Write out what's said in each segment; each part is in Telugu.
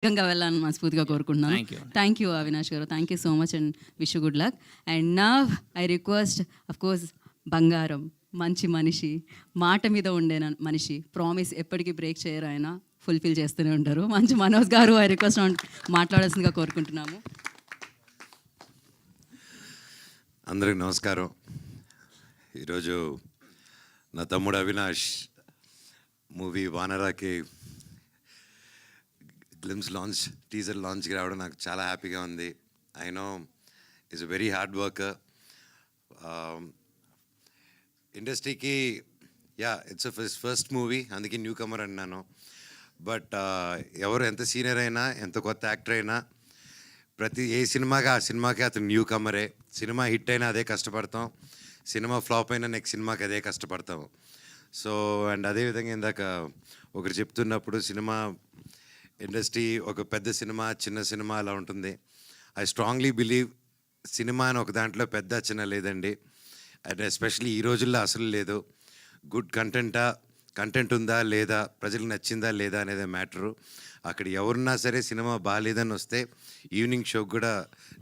వేగంగా వెళ్ళాలని మనస్ఫూర్తిగా కోరుకుంటున్నాను. థ్యాంక్ యూ అవినాష్ గారు, thank you so much and wish good luck. And నా ఐ రిక్వెస్ట్ అఫ్ కోర్స్ బంగారం, మంచి మనిషి, మాట మీద ఉండే మనిషి, ప్రామిస్ ఎప్పటికీ బ్రేక్ చేయరు, ఆయన ఫుల్ఫిల్ చేస్తూనే ఉంటారు. మంచి మనోజ్ గారు ఐ రిక్వెస్ట్ మాట్లాడాల్సిందిగా కోరుకుంటున్నాము. అందరికి నమస్కారం. ఈరోజు నా తమ్ముడు అవినాష్ మూవీ వానరాకి గ్లిమ్స్ లాంచ్, టీజర్ లాంచ్కి రావడం నాకు చాలా హ్యాపీగా ఉంది. I know is a very hard worker. ఇండస్ట్రీకి ఇట్స్ ఫస్ట్ మూవీ, అందుకే న్యూ కమర్ అన్నాను. బట్ ఎవరు ఎంత సీనియర్ అయినా, ఎంత కొత్త యాక్టర్ అయినా, ప్రతి ఏ సినిమాకి ఆ సినిమాకి అతను న్యూ కమరే. సినిమా హిట్ అయినా అదే కష్టపడతాం, సినిమా ఫ్లాప్ అయినా నెక్స్ట్ సినిమాకి అదే కష్టపడతాం. సో అండ్ అదేవిధంగా ఇందాక ఒకరు చెప్తున్నప్పుడు సినిమా ఇండస్ట్రీ ఒక పెద్ద సినిమా, చిన్న సినిమా అలా ఉంటుంది. ఐ స్ట్రాంగ్లీ బిలీవ్ సినిమా అని ఒక దాంట్లో పెద్ద చిన్న లేదండి. అండ్ ఎస్పెషలీ ఈ రోజుల్లో అసలు లేదు. గుడ్ కంటెంట్ ఉందా లేదా, ప్రజలకు నచ్చిందా లేదా అనేది మ్యాటరు. అక్కడ ఎవరున్నా సరే సినిమా బాగాలేదని వస్తే ఈవినింగ్ షోకి కూడా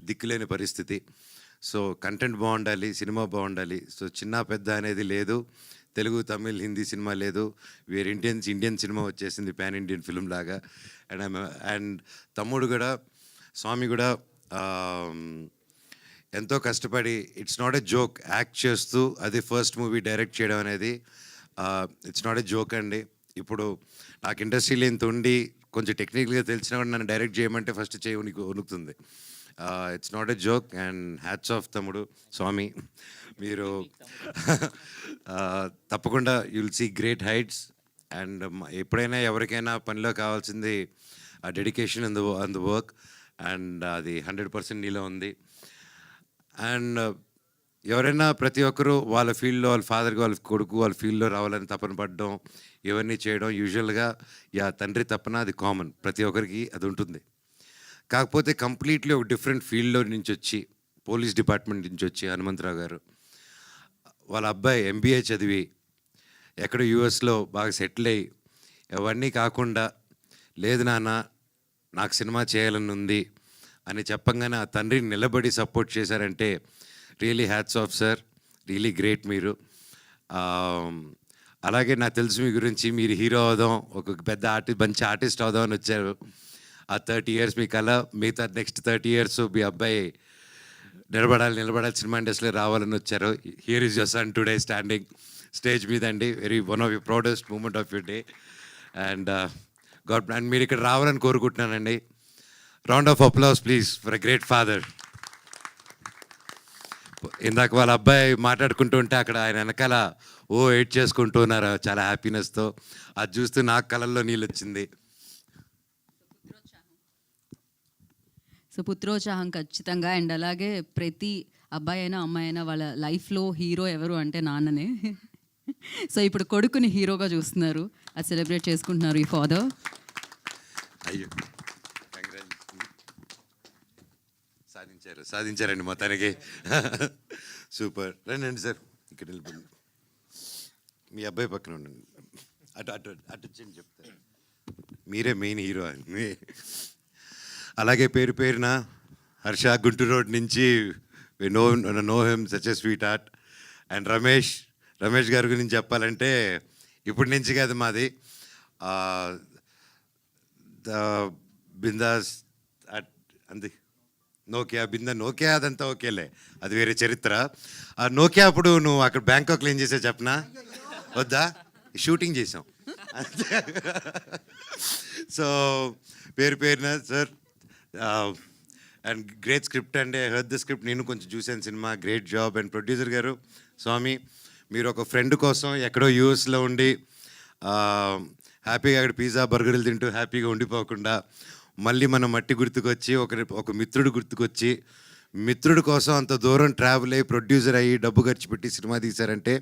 దిక్కులేని పరిస్థితి. సో కంటెంట్ బాగుండాలి, సినిమా బాగుండాలి. సో చిన్న పెద్ద అనేది లేదు. తెలుగు, తమిళ్, హిందీ సినిమా లేదు. వేరే ఇండియన్ సినిమా వచ్చేసింది, పాన్ ఇండియన్ ఫిల్మ్ లాగా. అండ్ తమ్ముడు కూడా, స్వామి కూడా ఎంతో కష్టపడి, it's not a joke, act చేస్తూ అది ఫస్ట్ మూవీ డైరెక్ట్ చేయడం అనేది ఇట్స్ నాట్ ఎ జోక్ అండి. ఇప్పుడు నాకు ఇండస్ట్రీలో ఇంత ఉండి కొంచెం టెక్నికల్గా తెలిసినా కూడా నన్ను డైరెక్ట్ చేయమంటే ఫస్ట్ చేయి వణుకుతుంది. It's not a joke. And hats off తమ్ముడు, స్వామి, మీరు తప్పకుండా you'll see great heights. And ఎప్పుడైనా ఎవరికైనా పనిలో కావాల్సింది ఆ dedication on the work, and అది 100% నీలో ఉంది. అండ్ ఎవరైనా ప్రతి ఒక్కరూ వాళ్ళ ఫీల్డ్లో, వాళ్ళ ఫాదర్కి, వాళ్ళ కొడుకు వాళ్ళ ఫీల్డ్లో రావాలని తపన పడడం, ఇవన్నీ చేయడం యూజువల్గా తండ్రి తపన, అది కామన్, ప్రతి ఒక్కరికి అది ఉంటుంది. కాకపోతే కంప్లీట్లీ ఒక డిఫరెంట్ ఫీల్డ్లో నుంచి వచ్చి, పోలీస్ డిపార్ట్మెంట్ నుంచి వచ్చి హనుమంతరావు గారు వాళ్ళ అబ్బాయి MBA చదివి ఎక్కడ యూఎస్లో బాగా సెటిల్ అయ్యి, అవన్నీ కాకుండా లేదు నాన్న నాకు సినిమా చేయాలని ఉంది అని చెప్పంగానే ఆ తండ్రిని నిలబడి సపోర్ట్ చేశారంటే really hats off sir, really great మీరు. అలాగే నాకు తెలుసు మీ గురించి, మీరు హీరో అవుదాం, ఒక పెద్ద మంచి ఆర్టిస్ట్ అవుదాం అని వచ్చారు. ఆ 30 years మీ కళ, మిగతా నెక్స్ట్ 30 years మీ అబ్బాయి నిలబడాలి సినిమా ఇండస్ట్రీలో రావాలని వచ్చారు. Here is your son today standing stage మీద అండి. One of your proudest moment of your day. And and మీరు ఇక్కడ రావాలని కోరుకుంటున్నానండి. Round of applause please for a great father. ఇందాక వాళ్ళ అబ్బాయి మాట్లాడుకుంటూ ఉంటే అక్కడ ఆయన వెనకాల ఎయిట్ చేసుకుంటూ ఉన్నారు చాలా హ్యాపీనెస్తో. అది చూస్తూ నాకు కళ్ళల్లో నీళ్ళు వచ్చింది. సో పుత్రోత్సాహం ఖచ్చితంగా. అండ్ అలాగే ప్రతి అబ్బాయి అయినా అమ్మాయి అయినా వాళ్ళ లైఫ్లో హీరో ఎవరు అంటే నాన్ననే. సో ఇప్పుడు కొడుకుని హీరోగా చూస్తున్నారు, అది సెలబ్రేట్ చేసుకుంటున్నారు ఈ ఫాదర్. అయ్యో సాధించారండి మొత్తానికి. సూపర్. రండి సార్, ఇక్కడ వెళ్ళిపోయింది. మీ అబ్బాయి పక్కన ఉండండి, అటు వచ్చి చెప్తారు. మీరే మెయిన్ హీరో అని. అలాగే పేరున హర్ష, గుంటూరు రోడ్ నుంచి, know him, such a sweet heart. And Ramesh గారి గురించి చెప్పాలంటే ఇప్పటి నుంచి కాదు, మాది బిందాస్ అంది నోకియా అదంతా ఓకేలే, అది వేరే చరిత్ర. ఆ నోకియా అప్పుడు నువ్వు అక్కడ బ్యాంకాక్లో ఏం చేసావు చెప్పనా? వద్దా? షూటింగ్ చేసాం. సో పేరున సార్, అండ్ గ్రేట్ స్క్రిప్ట్ అండి. ఐ హర్డ్ ద స్క్రిప్ట్, నేను కొంచెం చూశాను cinema. Great job. And producer గారు స్వామి, మీరు ఒక ఫ్రెండ్ కోసం ఎక్కడో యూఎస్లో ఉండి హ్యాపీగా అక్కడ పిజ్జా బర్గర్లు తింటూ హ్యాపీగా ఉండిపోకుండా మళ్ళీ మన మట్టి గుర్తుకొచ్చి, ఒక మిత్రుడు గుర్తుకొచ్చి, మిత్రుడి కోసం అంత దూరం ట్రావెల్ అయ్యి ప్రొడ్యూసర్ అయ్యి డబ్బు ఖర్చు పెట్టి సినిమా తీశారంటే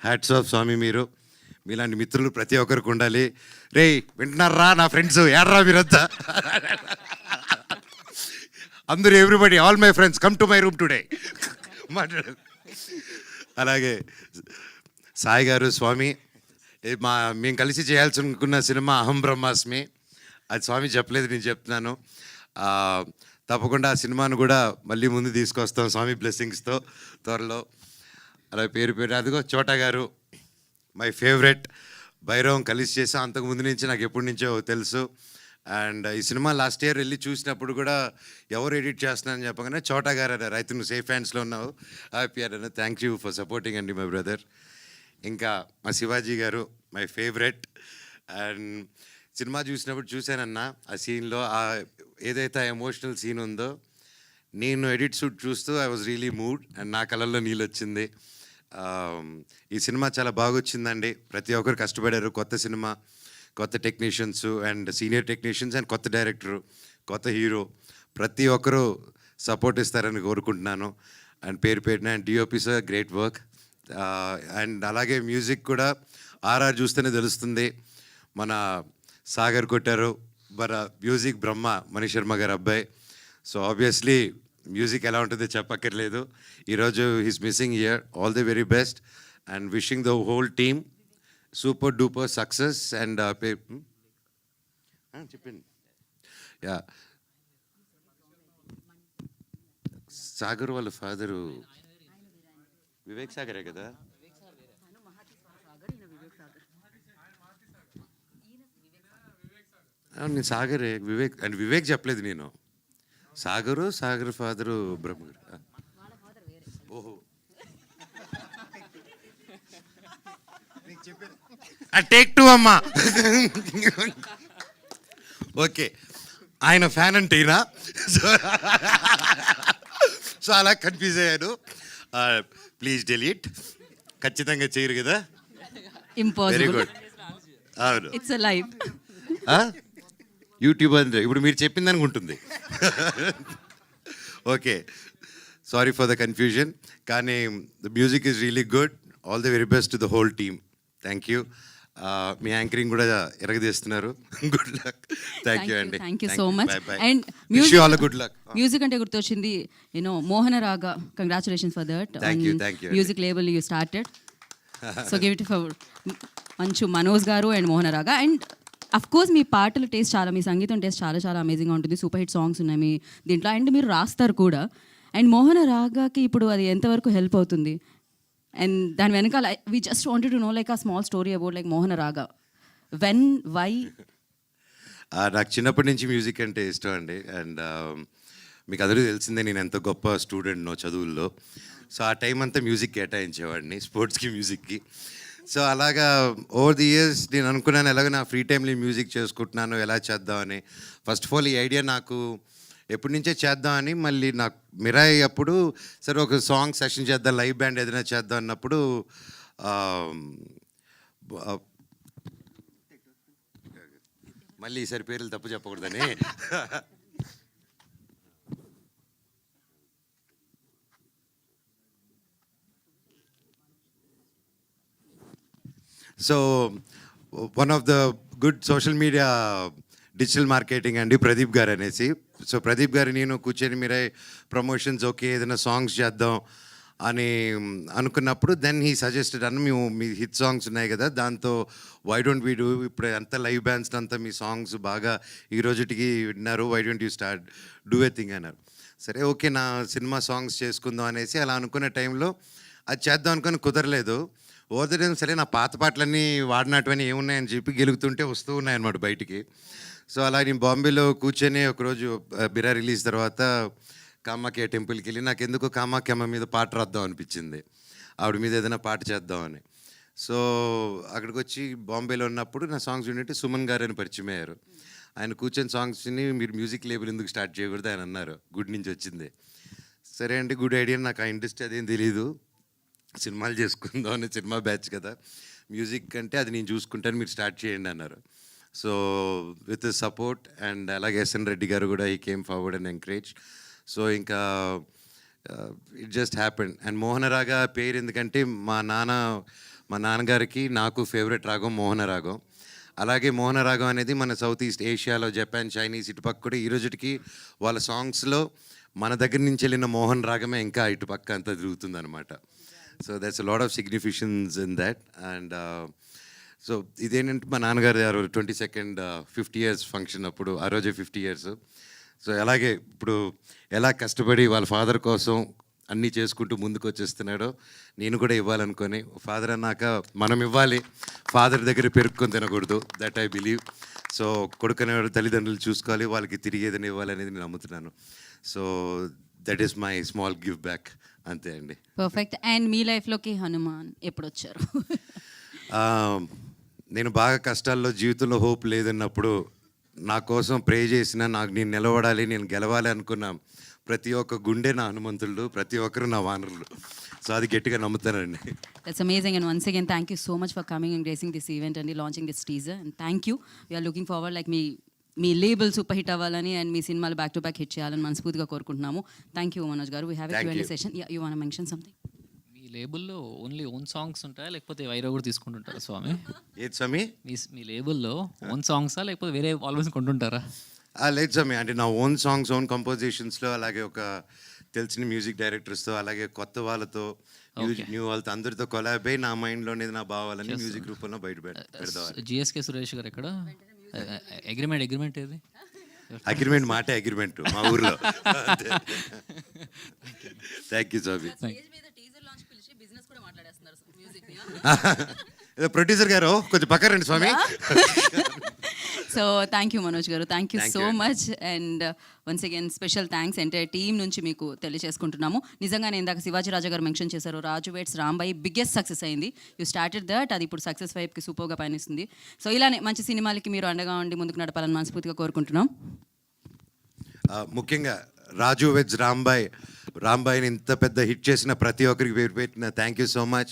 హ్యాట్స్ ఆఫ్ స్వామి. మీరు మీలాంటి మిత్రులు ప్రతి ఒక్కరికి ఉండాలి. రే వింటున్నారా నా ఫ్రెండ్స్, ఏడ్రా మీరంతా, అందరూ everybody, all my friends come to my room today మాట్లాడు. అలాగే సాయి గారు, స్వామి, మేము కలిసి చేయాల్సి అనుకున్న సినిమా అహం బ్రహ్మాస్మి, అది స్వామి చెప్పలేదు, నేను చెప్తున్నాను. ఆ, తప్పకుండా ఆ సినిమాను కూడా మళ్ళీ ముందు తీసుకొస్తాం స్వామి బ్లెస్సింగ్స్తో త్వరలో. అలా పేరు పేరు అదిగో చోటా గారు మై ఫేవరెట్. భైరవం కలిసి చేసాం, అంతకుముందు నుంచి నాకు ఎప్పటి నుంచో తెలుసు. అండ్ ఈ సినిమా లాస్ట్ ఇయర్ వెళ్ళి చూసినప్పుడు కూడా ఎవరు ఎడిట్ చేస్తున్నారని చెప్పగానే చోటా గారు అన్నారు, అయితే నువ్వు సేఫ్ హ్యాండ్స్లో ఉన్నావు, హ్యాపీ అన్నారు. థ్యాంక్ యూ ఫర్ సపోర్టింగ్ అండి మై బ్రదర్. ఇంకా మా శివాజీ గారు మై ఫేవరెట్. అండ్ సినిమా చూసినప్పుడు చూశానన్నా ఆ సీన్లో ఏదైతే ఆ ఎమోషనల్ సీన్ ఉందో, నేను ఎడిట్ షూట్ చూస్తూ I was really mood and నా కళ్ళల్లో నీళ్ళు వచ్చింది. ఈ సినిమా చాలా బాగా వచ్చిందండి, ప్రతి ఒక్కరు కష్టపడారు. కొత్త సినిమా, కొత్త technicians and senior technicians and కొత్త డైరెక్టరు, కొత్త హీరో, ప్రతి ఒక్కరూ సపోర్ట్ ఇస్తారని కోరుకుంటున్నాను. అండ్ పేరు పేరున and DOP sir great work. And అలాగే మ్యూజిక్ కూడా ఆర్ఆర్ చూస్తేనే తెలుస్తుంది. మన సాగర్ కొట్టారు, మన మ్యూజిక్ బ్రహ్మ మణి శర్మ గారు అబ్బాయి. సో ఆబ్వియస్లీ మ్యూజిక్ ఎలా ఉంటుందో చెప్పక్కర్లేదు. ఈరోజు he's missing here. All the very best and wishing the whole team super duper success. And చెప్పండి. యా, సాగర్ వాళ్ళ ఫాదరు వివేక్ సాగరే కదా. నేను సాగరే, వివేక్ అండ్ వివేక్ చెప్పలేదు నేను. సాగర్ ఫాదరు బ్రహ్మ. ఓహో, టేక్ టూ అమ్మా. ఓకే, ఆయన ఫ్యాన్ అంటే ఈయన. సో అలా కన్ఫ్యూజ్ అయ్యాను. Please delete. ఖచ్చితంగా చేయరు కదా. Very impossible. గుడ్. అవును, ఇట్స్ లైవ్. యూట్యూబ్ అంటే ఇప్పుడు మీరు చెప్పింది అనుకుంటుంది. Okay, sorry for the confusion. కానీ the music is really good. All the very best to the whole team. Thank you. మీ యాంకరింగ్ కూడా ఎరగదీస్తున్నారు. Good luck. థ్యాంక్ యూ అండి. Thank you so much. And wish you all good luck. Music అంటే గుర్తొచ్చింది, యూనో మోహన రాగా. Congratulations for that. Thank you. Music label you started. So give it for Manchu Manoj గారు అండ్ మోహన రాగా. అండ్ అఫ్ కోర్స్ మీ పాటల టేస్ట్ చాలా, మీ సంగీతం టేస్ట్ చాలా చాలా అమేజింగ్గా ఉంటుంది. సూపర్ హిట్ సాంగ్స్ ఉన్నాయి మీ దీంట్లో, అండ్ మీరు రాస్తారు కూడా. అండ్ మోహన రాగాకి ఇప్పుడు అది ఎంతవరకు హెల్ప్ అవుతుంది? అండ్ దాని వెనకాల we just wanted to know like a small story about like Mohana raga. When, why? నాకు చిన్నప్పటి నుంచి మ్యూజిక్ అంటే ఇష్టం అండి. అండ్ మీకు అందరికీ తెలిసిందే నేను ఎంత గొప్ప స్టూడెంట్నో చదువుల్లో. సో ఆ టైం అంతా మ్యూజిక్ కేటాయించేవాడిని, స్పోర్ట్స్కి, మ్యూజిక్కి. సో అలాగా ఓవర్ ది ఇయర్స్ నేను అనుకున్నాను ఎలాగో నా ఫ్రీ టైంలో మ్యూజిక్ చేసుకుంటున్నాను, ఎలా చేద్దామని. ఫస్ట్ ఆఫ్ ఆల్ ఈ ఐడియా నాకు ఎప్పటి నుంచే చేద్దామని, మళ్ళీ నాకు మిరాయి అప్పుడు సరే ఒక సాంగ్ సెషన్ చేద్దాం, లైవ్ బ్యాండ్ ఏదైనా చేద్దాం అన్నప్పుడు మళ్ళీ ఈసారి పేర్లు తప్పు చెప్పకూడదని so one of the good social media digital marketing అండి ప్రదీప్ గారు అనేసి. సో ప్రదీప్ గారు నేను కూర్చొని మీరే ప్రమోషన్స్ ఓకే ఏదైనా సాంగ్స్ చేద్దాం అని అనుకున్నప్పుడు దెన్ హీ సజెస్టెడ్ అన్న మేము మీ హిట్ సాంగ్స్ ఉన్నాయి కదా, దాంతో వై డోంట్ వీ డూ, ఇప్పుడు అంతా లైవ్ బ్యాండ్స్ అంతా మీ సాంగ్స్ బాగా ఈ రోజుటికి విన్నారు, why don't you start do a thing అన్నారు. సరే ఓకే నా సినిమా సాంగ్స్ చేసుకుందాం అనేసి అలా అనుకునే టైంలో అది చేద్దాం అనుకుని కుదరలేదు. ఓదడం సరే నా పాత పాటలన్నీ వాడినటువన్నీ ఏమున్నాయని చెప్పి గెలుగుతుంటే వస్తూ ఉన్నాయన్నమాట బయటికి. సో అలా నేను బాంబేలో కూర్చొని ఒకరోజు బిరా రిలీజ్ తర్వాత కామాఖ్య టెంపుల్కి వెళ్ళి నాకు ఎందుకో కామాఖ్యమ్మ మీద పాట రాద్దాం అనిపించింది, ఆవిడ మీద ఏదైనా పాట చేద్దామని. సో అక్కడికి వచ్చి బాంబేలో ఉన్నప్పుడు నా సాంగ్స్ వింటే సుమన్ గారు అని పరిచయం అయ్యారు. ఆయన కూర్చొని సాంగ్స్ని మీరు మ్యూజిక్ లేబుల్ ఎందుకు స్టార్ట్ చేయకూడదు ఆయన అన్నారు, గుడ్ నుంచి వచ్చింది. సరే అంటే గుడ్ ఐడియా, నాకు ఆ ఇండస్ట్రీ అదేం తెలీదు, సినిమాలు చేసుకుందాం అని, సినిమా బ్యాచ్ కదా, మ్యూజిక్ అంటే అది నేను చూసుకుంటాను మీరు స్టార్ట్ చేయండి అన్నారు. సో విత్ సపోర్ట్ అండ్ అలాగే ఎస్ఎన్ రెడ్డి గారు కూడా ఈ came forward and encourage. So ఇంకా ఇట్ జస్ట్ హ్యాపెండ్. అండ్ మోహన రాగా పేరు ఎందుకంటే మా నాన్నగారికి నాకు ఫేవరెట్ రాగం మోహన రాగం. అలాగే మోహన రాగం అనేది మన సౌత్ ఈస్ట్ ఏషియాలో జపాన్, చైనీస్ ఇటుపక్క కూడా ఈ రోజుకి వాళ్ళ సాంగ్స్లో మన దగ్గర నుంచి వెళ్ళిన మోహన్ రాగమే ఇంకా ఇటుపక్క అంతా తిరుగుతుంది అనమాట. So that's a lot of significance in that. And so ఇదేంటంటే మా నాన్నగారి ఆ రోజు 22nd 50 years ఫంక్షన్ అప్పుడు ఆ రోజే 50 years. సో అలాగే ఇప్పుడు ఎలా కష్టపడి వాళ్ళ ఫాదర్ కోసం అన్నీ చేసుకుంటూ ముందుకు వచ్చేస్తున్నాడో నేను కూడా ఇవ్వాలనుకొని ఫాదర్ అన్నాక మనం ఇవ్వాలి, ఫాదర్ దగ్గర పెరుక్కొని తినకూడదు, దట్ ఐ బిలీవ్. సో కొడుకునేవాడు తల్లిదండ్రులు చూసుకోవాలి, వాళ్ళకి తిరిగి ఏదైనా ఇవ్వాలనేది నేను నమ్ముతున్నాను. So that is my small give back, అంతే అండి. పర్ఫెక్ట్. అండ్ మీ లైఫ్లోకి హనుమాన్ ఎప్పుడు వచ్చారు? ఆ, నేను బాగా కష్టాల్లో జీవితంలో హోప్ లేదన్నప్పుడు నా కోసం ప్రే చేసిన, నాకు నేను నిలబడాలి, నేను గెలవాలి అనుకున్న ప్రతి ఒక్క గుండె నా హనుమంతుడు, ప్రతి ఒక్కరు నా వానరులు. సో అది గట్టిగా నమ్ముతానండి. That's amazing, and once again thank you so much for coming and gracing this event and launching this teaser, and thank you. We are looking forward like me label super hit అవ్వాలని అండ్ మీ సినిమాలు బ్యాక్ టు బ్యాక్ హిట్ చేయాలని మనస్ఫూర్తిగా కోరుకుంటున్నాము. Thank you Manoj garu. We have Thank Q&A you. Session. You want mention something? మీ లేబుల్లో ఓన్లీ ఓన్ సాంగ్స్ ఉంటాయా లేకపోతే వైరా కూడా తీసుకుంటుంటారా స్వామి? ఏది స్వామి? మీ లేబుల్లో ఓన్ సాంగ్సా లేకపోతే వేరే ఆల్బమ్స్ కొంటుంటారా? లేదు స్వామి, అంటే నా ఓన్ సాంగ్స్, ఓన్ కంపోజిషన్స్లో, అలాగే ఒక తెలిసిన మ్యూజిక్ డైరెక్టర్స్తో, అలాగే కొత్త వాళ్ళతో, న్యూ వాళ్ళతో అందరితో కొలాబ్ అయ్యి నా మైండ్లోనే నా భావాలని మ్యూజిక్ రూపంలో బయట పెడతాం. జిఎస్కే సురేష్ గారు ఎక్కడ? అగ్రిమెంట్ ఏది? అగ్రిమెంట్ మాటే అగ్రిమెంట్ మా ఊర్లో. Thank you Swamy. ప్రొడ్యూసర్ గారు కొంచెం పక్క రండి స్వామి. సో థ్యాంక్ యూ మనోజ్ గారు, thank you Thank so you. Much. And once again special thanks entire team నుంచి మీకు తెలియజేసుకుంటున్నాము. నిజంగానే ఇందాక శివాజీ రాజా గారు మెన్షన్ చేశారు, రాజు వెడ్స్ రాంబాయి బిగ్గెస్ట్ సక్సెస్ అయింది. యూ స్టార్టెడ్ దట్, అది ఇప్పుడు సక్సెస్ వైపుకి సూపర్గా పయనిస్తుంది. సో ఇలానే మంచి సినిమాలకి మీరు అండగా ఉండి ముందుకు నడపాలని మనస్ఫూర్తిగా కోరుకుంటున్నాం. ముఖ్యంగా రాజు వెజ్ రాంబాయిని ఇంత పెద్ద హిట్ చేసిన ప్రతి ఒక్కరికి పేరు పెట్టిన థ్యాంక్ యూ సో మచ్.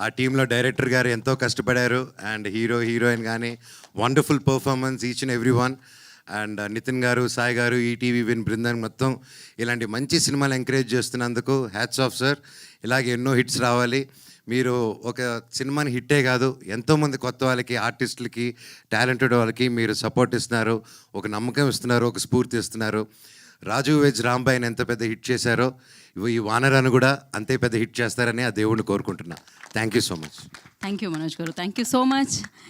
ఆ టీంలో డైరెక్టర్ గారు ఎంతో కష్టపడారు, అండ్ హీరోయిన్ కానీ wonderful performance each and every one. And Nitin garu, Sai గారు, ఈటీవీ విన్ బృందం మొత్తం ఇలాంటి మంచి సినిమాలు ఎంకరేజ్ చేస్తున్నందుకు హ్యాట్స్ ఆఫ్ సార్. ఇలాగే ఎన్నో హిట్స్ రావాలి. మీరు ఒక సినిమాని హిట్టే కాదు, ఎంతోమంది కొత్త వాళ్ళకి, ఆర్టిస్టులకి, టాలెంటెడ్ వాళ్ళకి మీరు సపోర్ట్ ఇస్తున్నారు, ఒక నమ్మకం ఇస్తున్నారు, ఒక స్ఫూర్తి ఇస్తున్నారు. రాజు వెజ్ రాంబాయిని ఎంత పెద్ద హిట్ చేశారో ఈ వానరాను కూడా అంతే పెద్ద హిట్ చేస్తారని ఆ దేవుడిని కోరుకుంటున్నా. Thank you so much. Thank you Manoj గారు, థ్యాంక్ యూ సో మచ్.